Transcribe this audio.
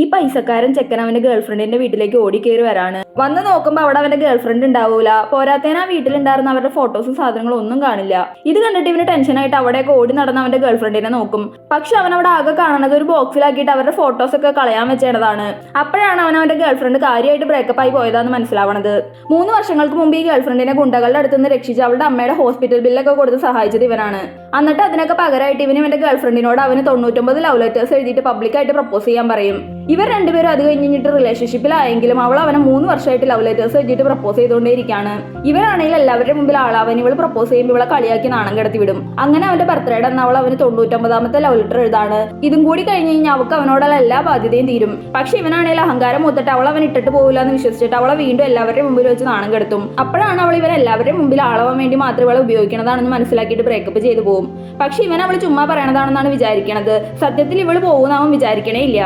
ഈ പൈസക്കാരൻ ചെക്കൻ അവന്റെ ഗേൾഫ്രണ്ടിന്റെ വീട്ടിലേക്ക് ഓടിക്കേറി വരാണ്. വന്ന് നോക്കുമ്പോൾ അവിടെ അവന്റെ ഗേൾഫ്രണ്ട് ഉണ്ടാവൂല. പോരാത്തേന ആ വീട്ടിലുണ്ടായിരുന്ന അവരുടെ ഫോട്ടോസും സാധനങ്ങളും ഒന്നും കാണില്ല. ഇത് കണ്ടിട്ട് ഇവന് ടെൻഷനായിട്ട് അവിടെയൊക്കെ ഓടി നടന്ന് അവന്റെ ഗേൾഫ്രണ്ടിനെ നോക്കും. പക്ഷെ അവൻ അവിടെ ആകെ കാണുന്നത് ഒരു ബോക്സിലാക്കിയിട്ട് അവരുടെ ഫോട്ടോസ് ഒക്കെ കളയാൻ വെച്ചതാണ്. അപ്പോഴാണ് അവന്റെ ഗേൾഫ്രണ്ട് കാര്യമായിട്ട് ബ്രേക്കപ്പ് ആയി പോയതാന്ന് മനസ്സിലാവണത്. 3 വർഷങ്ങൾക്ക് മുമ്പ് ഈ ഗേൾഫ്രണ്ടിനെ ഗുണ്ടകളുടെ അടുത്ത് നിന്ന് രക്ഷിച്ച് അവളുടെ അമ്മയുടെ ഹോസ്പിറ്റൽ ബില്ലൊക്കെ കൊടുത്ത് സഹായിച്ചത് ഇവനാണ്. എന്നിട്ട് അതിനൊക്കെ പകരമായിട്ട് ഇവന്റെ ഗേൾഫ്രണ്ടിനോട് അവന് 99 ലവ് ലെറ്റേഴ്സ് എഴുതിയിട്ട് പബ്ലിക്കായിട്ട് പ്രപ്പോസ് ചെയ്യാൻ പറയും. ഇവർ രണ്ടുപേരും അത് കഴിഞ്ഞിട്ട് റിലേഷൻഷിപ്പിലായെങ്കിലും അവൾ അവനെ 3 വർഷമായിട്ട് ലവ് ലെറ്റേഴ്സ് എഴുതിയിട്ട് പ്രപ്പോസ് ചെയ്തുകൊണ്ടേയിരിക്കുകയാണ്. ഇവരാണെങ്കിൽ എല്ലാവരുടെ മുമ്പിൽ ആളാവൻ ഇവൾ പ്രപ്പോസ് ചെയ്യുമ്പോൾ ഇവളെ കളിയാക്കി നാണം കിടത്തി വിടും. അങ്ങനെ അവന്റെ ബർത്ത്ഡേയുടെ അന്ന് അവൾ അവന് 99ാമത്തെ ലവ് ലെറ്റർ എഴുതാണ്. ഇതും കൂടി കഴിഞ്ഞ് കഴിഞ്ഞാൽ അവൾക്ക് അവനോടുള്ള എല്ലാ ബാധ്യതയും തീരും. പക്ഷെ ഇവനാണെങ്കിൽ അഹങ്കാരം മൂത്തിട്ട് അവൾ അവൻ ഇട്ടിട്ട് പോകില്ല എന്ന് വിശ്വസിച്ചിട്ട് അവളെ വീണ്ടും എല്ലാവരുടെ മുമ്പിൽ വെച്ച് നാണം കെടുത്തും. അപ്പോഴാണ് അവൾ ഇവരെല്ലാവരുടെ മുമ്പിൽ ആളാവാൻ വേണ്ടി മാത്രം ഇവളെ ഉപയോഗിക്കുന്നതാണെന്ന് മനസ്സിലാക്കിയിട്ട് ബ്രേക്കപ്പ് ചെയ്തു പോകും. പക്ഷെ ഇവൻ അവൾ ചുമ്മാ പറയണതാണെന്നാണ് വിചാരിക്കണത്. സത്യത്തിൽ ഇവൾ പോകുന്ന അവൻ വിചാരിക്കണേ ഇല്ല.